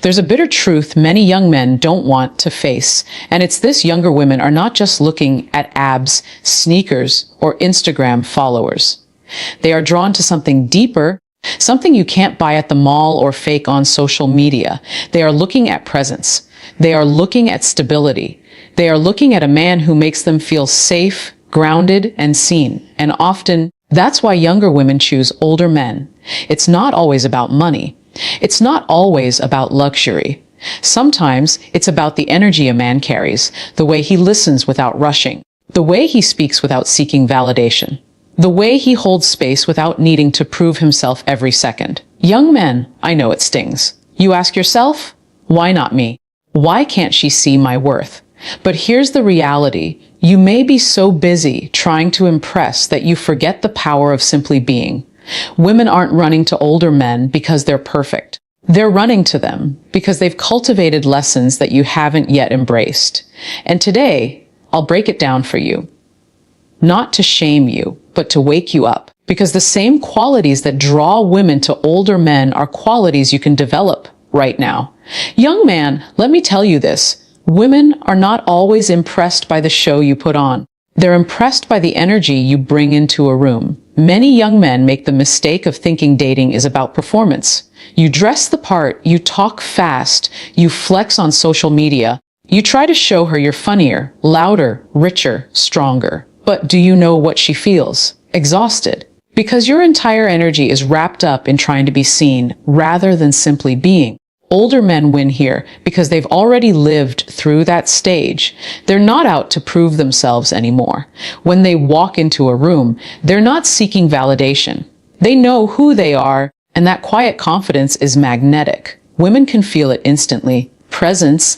There's a bitter truth many young men don't want to face, and it's this: younger women are not just looking at abs, sneakers, or Instagram followers. They are drawn to something deeper, something you can't buy at the mall or fake on social media. They are looking at presence. They are looking at stability. They are looking at a man who makes them feel safe, grounded, and seen. And often, that's why younger women choose older men. It's not always about money. It's not always about luxury. Sometimes it's about the energy a man carries, the way he listens without rushing, the way he speaks without seeking validation, the way he holds space without needing to prove himself every second. Young men, I know it stings. You ask yourself, why not me? Why can't she see my worth? But here's the reality. You may be so busy trying to impress that you forget the power of simply being. Women aren't running to older men because they're perfect. They're running to them because they've cultivated lessons that you haven't yet embraced. And today, I'll break it down for you. Not to shame you, but to wake you up. Because the same qualities that draw women to older men are qualities you can develop right now. Young man, let me tell you this. Women are not always impressed by the show you put on. They're impressed by the energy you bring into a room. Many young men make the mistake of thinking dating is about performance. You dress the part, you talk fast, you flex on social media. You try to show her you're funnier, louder, richer, stronger. But do you know what she feels? Exhausted. Because your entire energy is wrapped up in trying to be seen rather than simply being. Older men win here because they've already lived through that stage. They're not out to prove themselves anymore. When they walk into a room, they're not seeking validation. They know who they are, and that quiet confidence is magnetic. Women can feel it instantly. Presence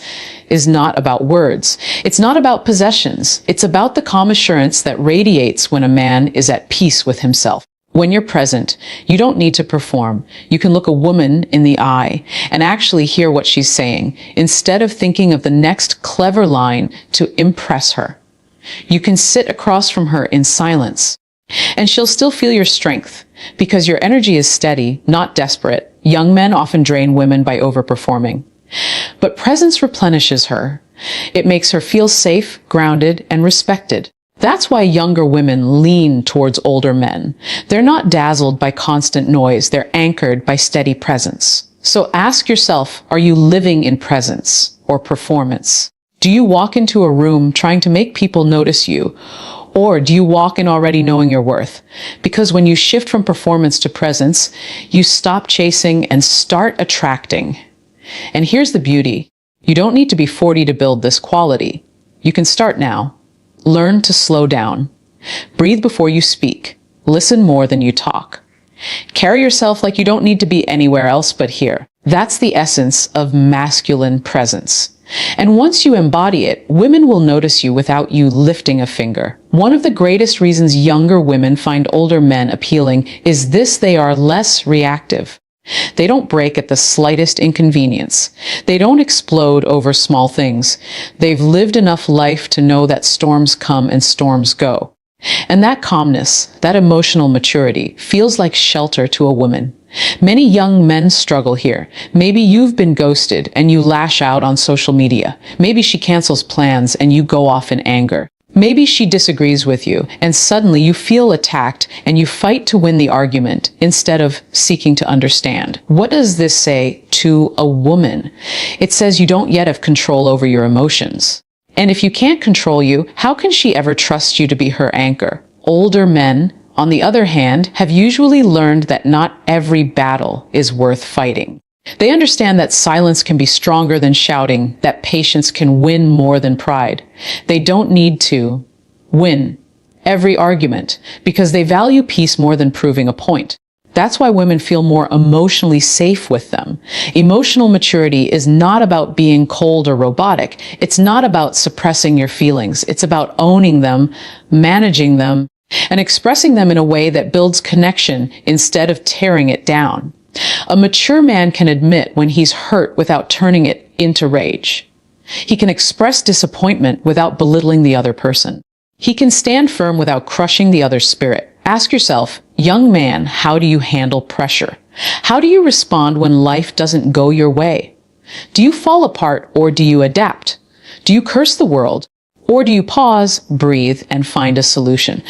is not about words. It's not about possessions. It's about the calm assurance that radiates when a man is at peace with himself. When you're present, you don't need to perform. You can look a woman in the eye and actually hear what she's saying, instead of thinking of the next clever line to impress her. You can sit across from her in silence, and she'll still feel your strength, because your energy is steady, not desperate. Young men often drain women by overperforming. But presence replenishes her. It makes her feel safe, grounded, and respected. That's why younger women lean towards older men. They're not dazzled by constant noise. They're anchored by steady presence. So ask yourself, are you living in presence or performance? Do you walk into a room trying to make people notice you? Or do you walk in already knowing your worth? Because when you shift from performance to presence, you stop chasing and start attracting. And here's the beauty. You don't need to be 40 to build this quality. You can start now. Learn to slow down. Breathe before you speak. Listen more than you talk. Carry yourself like you don't need to be anywhere else but here. That's the essence of masculine presence. And once you embody it, women will notice you without you lifting a finger. One of the greatest reasons younger women find older men appealing is this: they are less reactive. They don't break at the slightest inconvenience. They don't explode over small things. They've lived enough life to know that storms come and storms go. And that calmness, that emotional maturity, feels like shelter to a woman. Many young men struggle here. Maybe you've been ghosted and you lash out on social media. Maybe she cancels plans and you go off in anger. Maybe she disagrees with you, and suddenly you feel attacked and you fight to win the argument instead of seeking to understand. What does this say to a woman? It says you don't yet have control over your emotions. And if you can't control you, how can she ever trust you to be her anchor? Older men, on the other hand, have usually learned that not every battle is worth fighting. They understand that silence can be stronger than shouting, that patience can win more than pride. They don't need to win every argument because they value peace more than proving a point. That's why women feel more emotionally safe with them. Emotional maturity is not about being cold or robotic. It's not about suppressing your feelings. It's about owning them, managing them, and expressing them in a way that builds connection instead of tearing it down. A mature man can admit when he's hurt without turning it into rage. He can express disappointment without belittling the other person. He can stand firm without crushing the other's spirit. Ask yourself, young man, how do you handle pressure? How do you respond when life doesn't go your way? Do you fall apart or do you adapt? Do you curse the world or do you pause, breathe, and find a solution?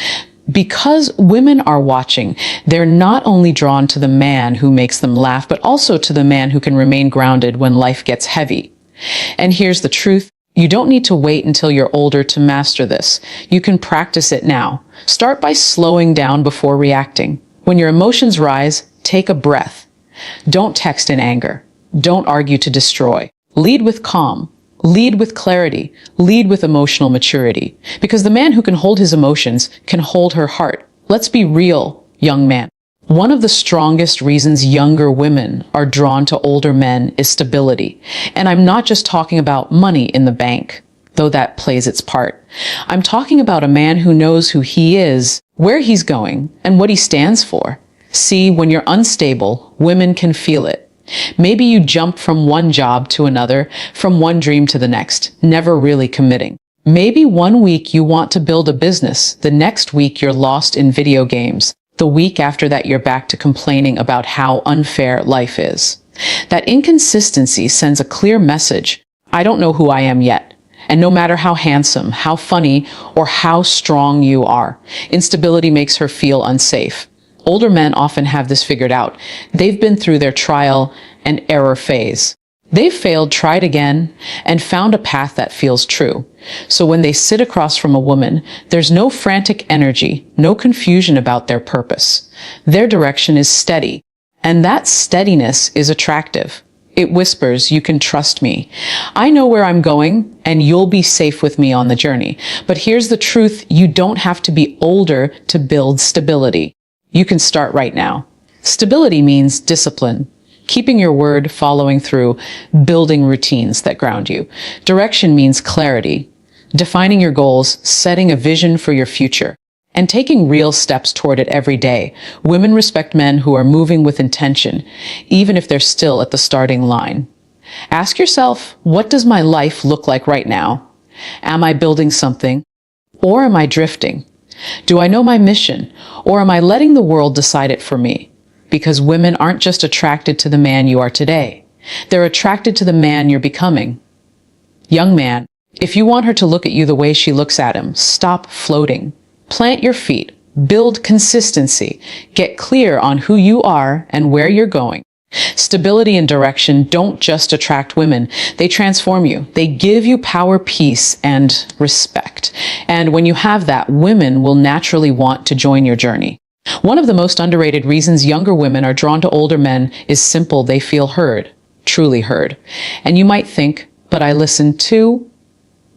Because women are watching, they're not only drawn to the man who makes them laugh, but also to the man who can remain grounded when life gets heavy. And here's the truth. You don't need to wait until you're older to master this. You can practice it now. Start by slowing down before reacting. When your emotions rise, take a breath. Don't text in anger. Don't argue to destroy. Lead with calm. Lead with clarity. Lead with emotional maturity. Because the man who can hold his emotions can hold her heart. Let's be real, young man. One of the strongest reasons younger women are drawn to older men is stability. And I'm not just talking about money in the bank, though that plays its part. I'm talking about a man who knows who he is, where he's going, and what he stands for. See, when you're unstable, women can feel it. Maybe you jump from one job to another, from one dream to the next, never really committing. Maybe one week you want to build a business, the next week you're lost in video games. The week after that, you're back to complaining about how unfair life is. That inconsistency sends a clear message. I don't know who I am yet. And no matter how handsome, how funny, or how strong you are, instability makes her feel unsafe. Older men often have this figured out. They've been through their trial and error phase. They've failed, tried again, and found a path that feels true. So when they sit across from a woman, there's no frantic energy, no confusion about their purpose. Their direction is steady, and that steadiness is attractive. It whispers, you can trust me. I know where I'm going, and you'll be safe with me on the journey. But here's the truth, you don't have to be older to build stability. You can start right now. Stability means discipline. Keeping your word, following through, building routines that ground you. Direction means clarity, defining your goals, setting a vision for your future, and taking real steps toward it every day. Women respect men who are moving with intention, even if they're still at the starting line. Ask yourself, what does my life look like right now? Am I building something, or am I drifting? Do I know my mission, or am I letting the world decide it for me? Because women aren't just attracted to the man you are today. They're attracted to the man you're becoming. Young man, if you want her to look at you the way she looks at him, stop floating. Plant your feet. Build consistency. Get clear on who you are and where you're going. Stability and direction don't just attract women. They transform you. They give you power, peace, and respect. And when you have that, women will naturally want to join your journey. One of the most underrated reasons younger women are drawn to older men is simple. They feel heard, truly heard. And you might think, but I listen too.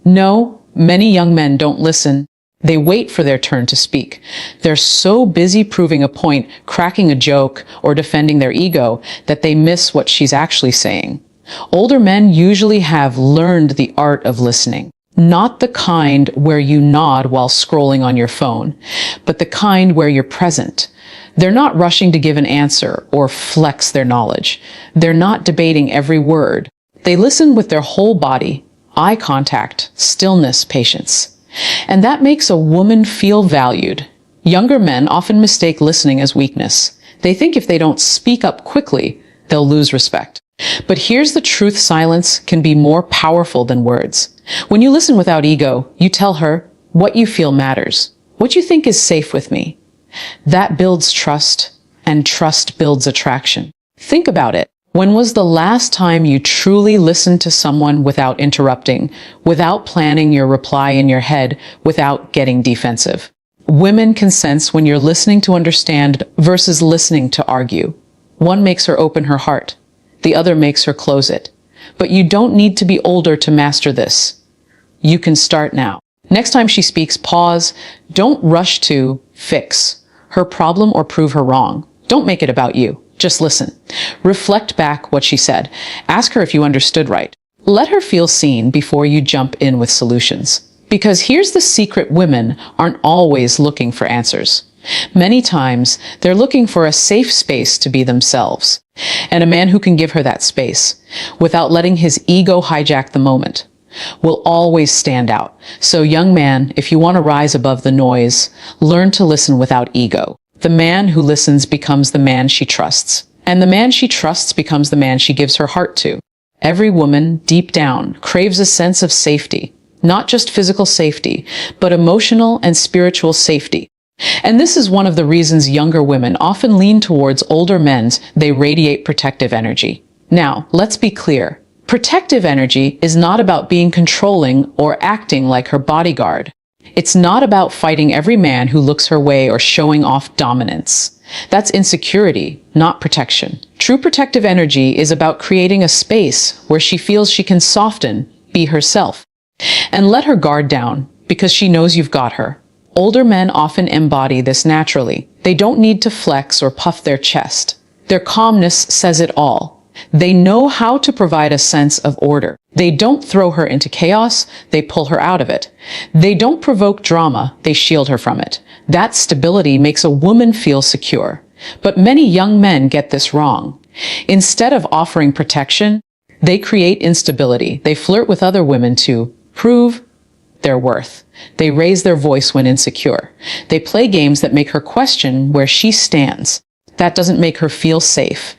No, many young men don't listen. They wait for their turn to speak. They're so busy proving a point, cracking a joke, or defending their ego that they miss what she's actually saying. Older men usually have learned the art of listening. Not the kind where you nod while scrolling on your phone, but the kind where you're present. They're not rushing to give an answer or flex their knowledge. They're not debating every word. They listen with their whole body, eye contact, stillness, patience. And that makes a woman feel valued. Younger men often mistake listening as weakness. They think if they don't speak up quickly, they'll lose respect. But here's the truth, silence can be more powerful than words. When you listen without ego, you tell her what you feel matters, what you think is safe with me. That builds trust, and trust builds attraction. Think about it. When was the last time you truly listened to someone without interrupting, without planning your reply in your head, without getting defensive? Women can sense when you're listening to understand versus listening to argue. One makes her open her heart. The other makes her close it. But you don't need to be older to master this. You can start now. Next time she speaks, pause. Don't rush to fix her problem or prove her wrong. Don't make it about you. Just listen. Reflect back what she said. Ask her if you understood right. Let her feel seen before you jump in with solutions. Because here's the secret, women aren't always looking for answers. Many times, they're looking for a safe space to be themselves. And a man who can give her that space, without letting his ego hijack the moment, will always stand out. So young man, if you want to rise above the noise, learn to listen without ego. The man who listens becomes the man she trusts. And the man she trusts becomes the man she gives her heart to. Every woman, deep down, craves a sense of safety. Not just physical safety, but emotional and spiritual safety. And this is one of the reasons younger women often lean towards older men. They radiate protective energy. Now, let's be clear. Protective energy is not about being controlling or acting like her bodyguard. It's not about fighting every man who looks her way or showing off dominance. That's insecurity, not protection. True protective energy is about creating a space where she feels she can soften, be herself, and let her guard down because she knows you've got her. Older men often embody this naturally. They don't need to flex or puff their chest. Their calmness says it all. They know how to provide a sense of order. They don't throw her into chaos, they pull her out of it. They don't provoke drama, they shield her from it. That stability makes a woman feel secure. But many young men get this wrong. Instead of offering protection, they create instability. They flirt with other women to prove their worth. They raise their voice when insecure. They play games that make her question where she stands. That doesn't make her feel safe.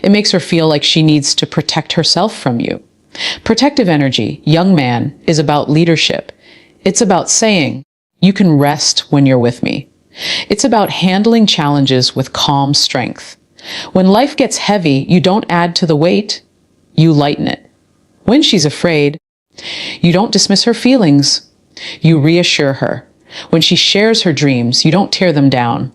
It makes her feel like she needs to protect herself from you. Protective energy, young man, is about leadership. It's about saying, you can rest when you're with me. It's about handling challenges with calm strength. When life gets heavy, you don't add to the weight, you lighten it. When she's afraid, you don't dismiss her feelings, you reassure her. When she shares her dreams, you don't tear them down,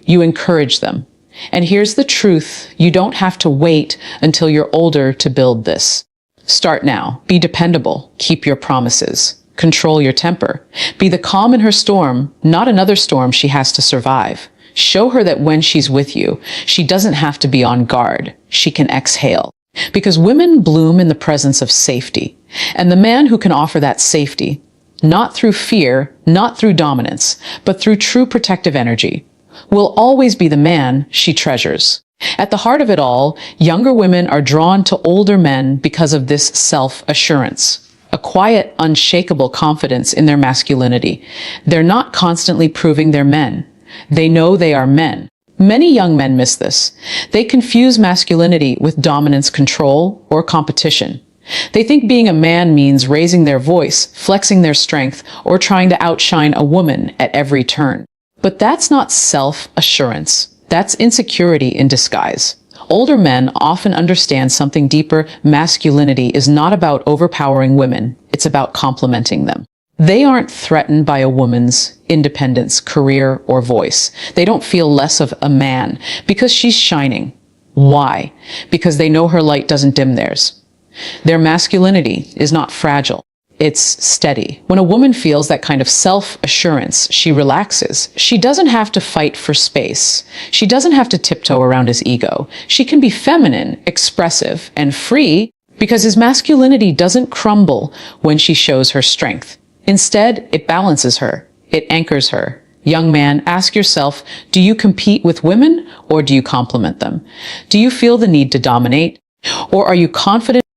you encourage them. And here's the truth, you don't have to wait until you're older to build this. Start now. Be dependable. Keep your promises. Control your temper. Be the calm in her storm, not another storm she has to survive. Show her that when she's with you, she doesn't have to be on guard. She can exhale. Because women bloom in the presence of safety. And the man who can offer that safety, not through fear, not through dominance, but through true protective energy, will always be the man she treasures. At the heart of it all, younger women are drawn to older men because of this self-assurance, a quiet, unshakable confidence in their masculinity. They're not constantly proving they're men. They know they are men. Many young men miss this. They confuse masculinity with dominance, control, or competition. They think being a man means raising their voice, flexing their strength, or trying to outshine a woman at every turn. But that's not self-assurance. That's insecurity in disguise. Older men often understand something deeper. Masculinity is not about overpowering women. It's about complementing them. They aren't threatened by a woman's independence, career, or voice. They don't feel less of a man because she's shining. Why? Because they know her light doesn't dim theirs. Their masculinity is not fragile. It's steady. When a woman feels that kind of self-assurance, she relaxes. She doesn't have to fight for space. She doesn't have to tiptoe around his ego. She can be feminine, expressive, and free because his masculinity doesn't crumble when she shows her strength. Instead, it balances her. It anchors her. Young man, ask yourself, do you compete with women or do you complement them? Do you feel the need to dominate? Or are you confident